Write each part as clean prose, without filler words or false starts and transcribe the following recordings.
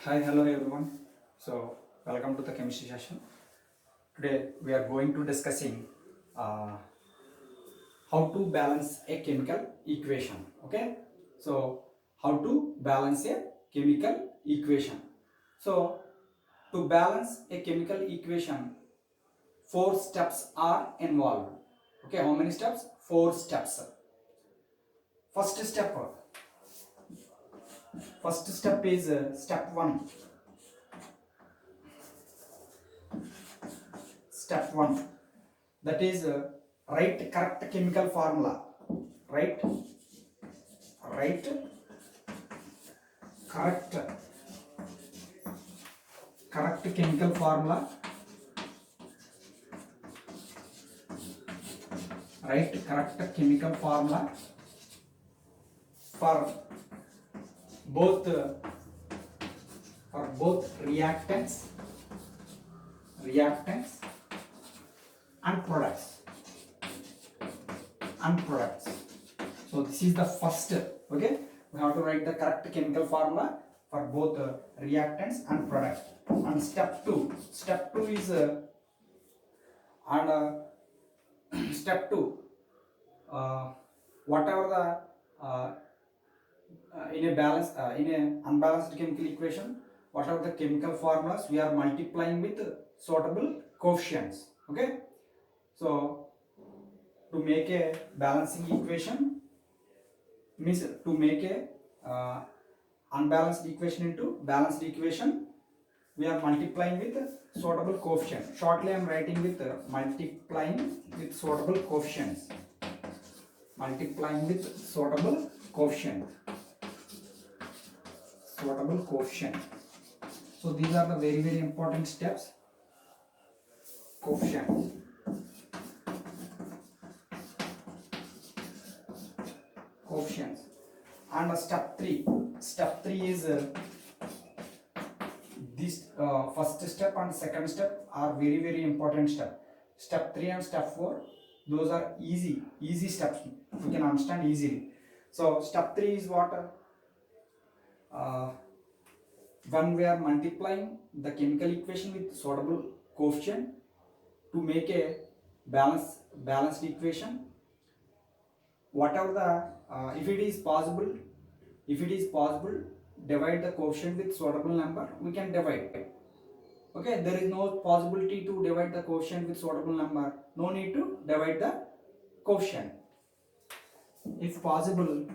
Hi, hello everyone. So, welcome to the chemistry session. Today we are going to discussing uh, how to balance a chemical equation. Okay. So, how to balance a chemical equation. So, to balance a chemical equation, four steps are involved. Okay. How many steps? Four steps. First step. First step is step one. Step one. That is write correct chemical formula. Write correct chemical formula. Write correct chemical formula for both reactants and products. So this is the first. Okay, we have to write the correct chemical formula for both reactants and products. And step two is and step two, whatever the in a unbalanced chemical equation, whatever the chemical formulas, we are multiplying with suitable coefficients. Okay, so to make a balancing equation means to make a unbalanced equation into balanced equation, we are multiplying with suitable coefficient. Shortly I am writing with multiplying with suitable coefficients. Multiplying with suitable coefficient. So these are the very important steps. Coefficient. Coefficients. And step three is this first step and second step are very important step. Step 3 and step 4, those are easy steps, we can understand easily. So step 3 is what, when we are multiplying the chemical equation with suitable coefficient to make a balanced equation, whatever the if it is possible divide the coefficient with suitable number, we can divide. Okay, there is no possibility to divide the coefficient with suitable number, no need to divide the coefficient. If possible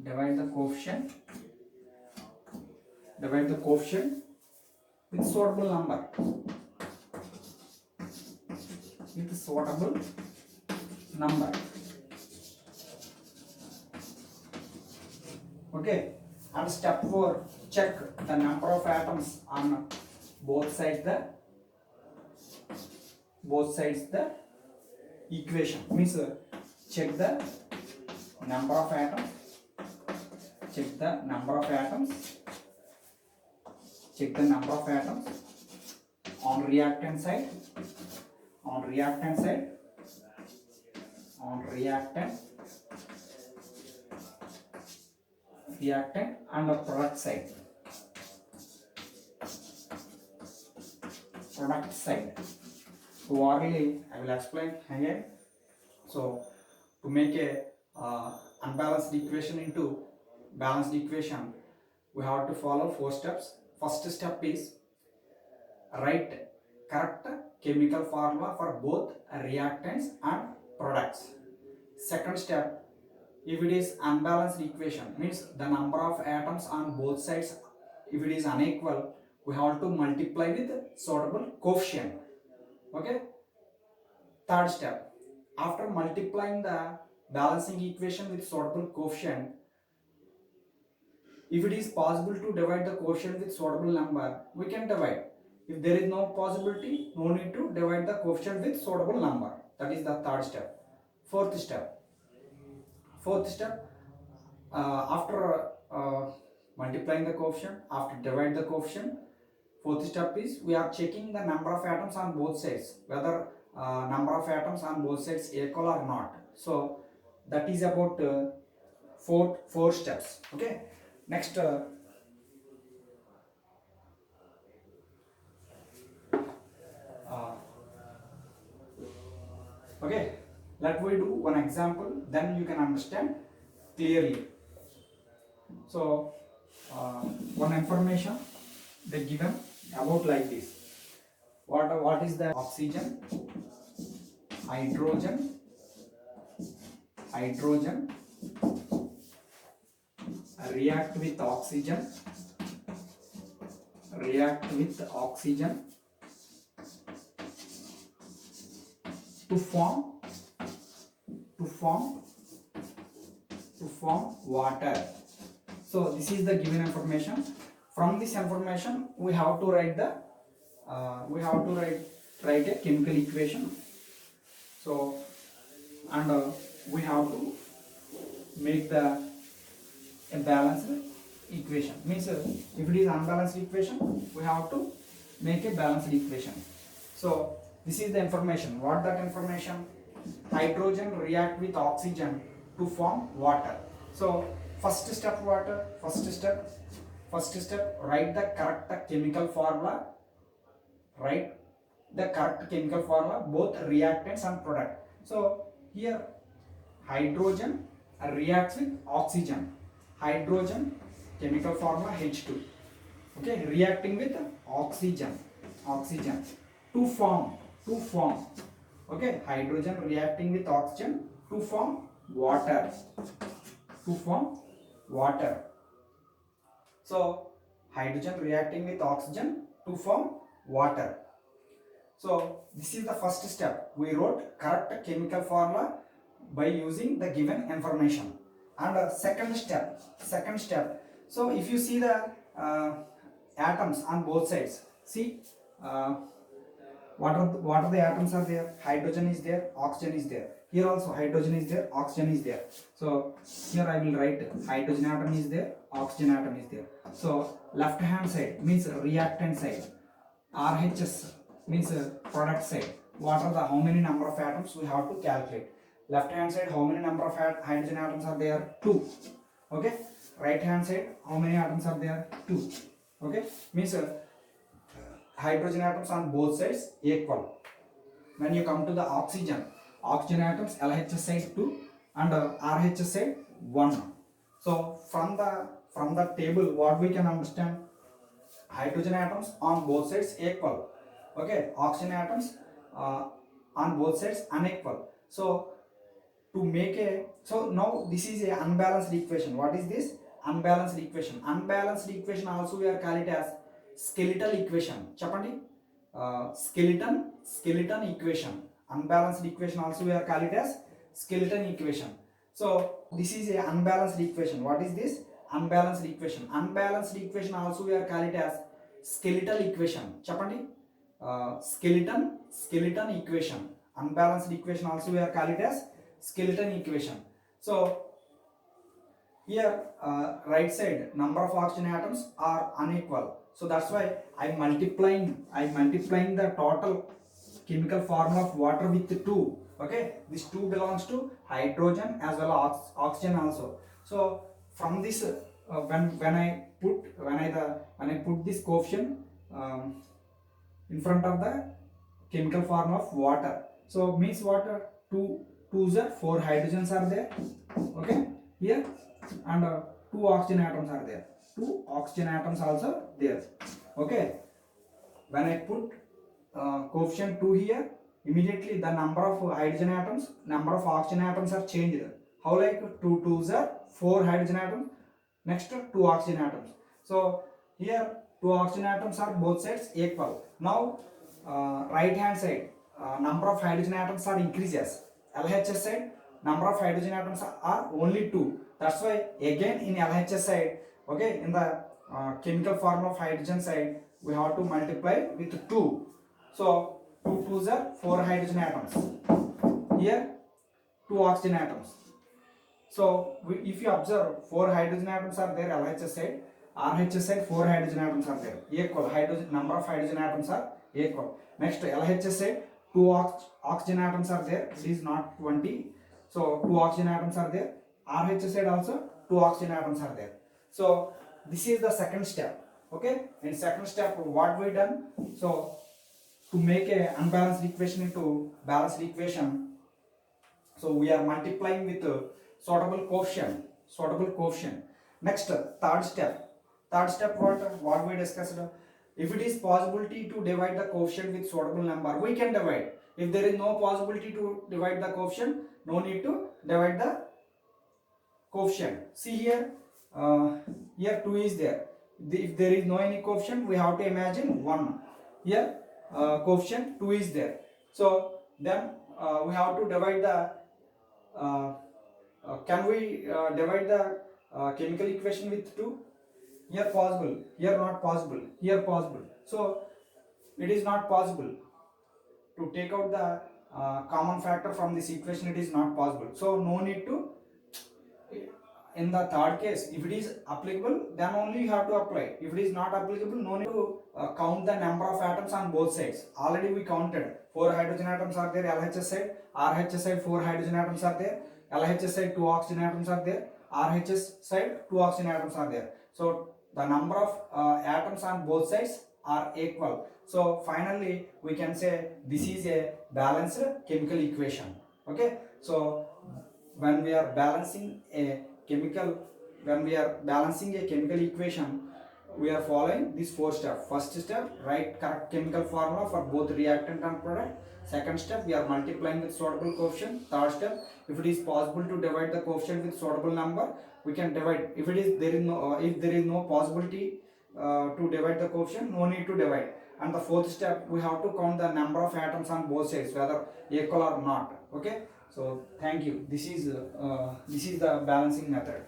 divide the coefficient divide the coefficient with suitable number, okay. And step 4, check the number of atoms on both sides the equation. Means check the number of atoms on reactant side and the product side. So orally I will explain again. So to make a unbalanced equation into balanced equation, we have to follow 4 steps. First step is write correct chemical formula for both reactants and products. Second step, if it is unbalanced equation, means the number of atoms on both sides, if it is unequal, we have to multiply with suitable coefficient. Okay. Third step, after multiplying the balancing equation with suitable coefficient, if it is possible to divide the quotient with suitable number, we can divide. If there is no possibility, no need to divide the quotient with suitable number. That is the third step. Fourth step, after multiplying the coefficient. After divide the coefficient, fourth step is we are checking the number of atoms on both sides, whether number of atoms on both sides equal or not. So that is about four steps. Okay, next okay, let we do one example, then you can understand clearly. So one information they given about like this. What is the oxygen, hydrogen, react with oxygen to form water. So this is the given information. From this information we have to write the write a chemical equation. So and we have to make the a balanced equation. Means if it is unbalanced equation, we have to make a balanced equation. So this is the information. What that information? Hydrogen react with oxygen to form water. So first step water. First step. Write the correct chemical formula. Write the correct chemical formula, both reactants and product. So here hydrogen reacts with oxygen. Hydrogen chemical formula H2. Okay, reacting with oxygen to form. Okay, hydrogen reacting with oxygen to form water. So hydrogen reacting with oxygen to form water. So this is the first step. We wrote correct chemical formula by using the given information. And second step. So if you see the atoms on both sides, see what are the atoms are there? Hydrogen is there, oxygen is there. Here also hydrogen is there, oxygen is there. So here I will write hydrogen atom is there, oxygen atom is there. So left hand side means reactant side. RHS means product side. What are the how many number of atoms we have to calculate? Left hand side how many number of hydrogen atoms are there? 2. Okay. Right hand side how many atoms are there? 2. Okay. Means hydrogen atoms on both sides equal. When you come to the oxygen atoms LHS side 2 and RHS side 1. So from the table what we can understand? Hydrogen atoms on both sides equal. Okay, oxygen atoms on both sides unequal. So to make so now this is a unbalanced equation. What is this? Unbalanced equation. Unbalanced equation also we are call it as skeletal equation. Chapandi skeleton equation. Unbalanced equation also we are call it as skeleton equation. So this is a unbalanced equation. What is this? Unbalanced equation. Unbalanced equation also we are call it as skeletal equation. Chapandi skeleton equation. Unbalanced equation also we are call it as skeleton equation. So here right side number of oxygen atoms are unequal. So that's why I multiplying the total chemical formula of water with 2. Okay, this 2 belongs to hydrogen as well as oxygen also. So from this when I put this coefficient in front of the chemical formula of water, so means water 2 2s are 4 hydrogens are there. Okay, here and 2 oxygen atoms are there. 2 oxygen atoms also there. Okay, when I put coefficient 2 here, immediately the number of hydrogen atoms, number of oxygen atoms are changed. How like 2 2s are 4 hydrogen atoms, next 2 oxygen atoms. So here 2 oxygen atoms are both sides equal. Now right hand side number of hydrogen atoms are increases. LHS side number of hydrogen atoms are only 2. That's why again in LHS side, okay, in the chemical formula of hydrogen side we have to multiply with 2. So 2 2s are 4 hydrogen atoms. Here 2 oxygen atoms. So if you observe 4 hydrogen atoms are there LHS side, RHS side 4 hydrogen atoms are there, equal. Hydrogen number of hydrogen atoms are equal. Next LHS side 2 oxygen atoms are there, it is not 20. So 2 oxygen atoms are there. RHS side also 2 oxygen atoms are there. So this is the second step. Okay, in second step what we done? So to make a unbalanced equation into balanced equation, so we are multiplying with suitable coefficient. Next, third step what we discussed, if it is possibility to divide the coefficient with suitable number, we can divide. If there is no possibility to divide the coefficient, no need to divide the coefficient. See here, here 2 is there. If there is no any coefficient, we have to imagine 1. Here coefficient 2 is there. So then we have to divide the can we divide the chemical equation with 2? Here possible, here not possible, here possible. So it is not possible to take out the common factor from this equation. It is not possible. So no need to. In the third case, if it is applicable, then only you have to apply. If it is not applicable, no need to count the number of atoms on both sides. Already we counted 4 hydrogen atoms are there LHS side, RHS side 4 hydrogen atoms are there, LHS side 2 oxygen atoms are there, RHS side 2 oxygen atoms are there. So the number of atoms on both sides are equal. So finally we can say this is a balanced chemical equation. Okay, so when we are balancing a chemical equation, we are following these 4 steps. First step, write correct chemical formula for both reactant and product. Second step, we are multiplying with suitable coefficient. Third step, if it is possible to divide the coefficient with suitable number, we can divide. If there is no possibility to divide the coefficient, no need to divide. And the fourth step, we have to count the number of atoms on both sides, whether equal or not. Okay, so thank you. This is the balancing method.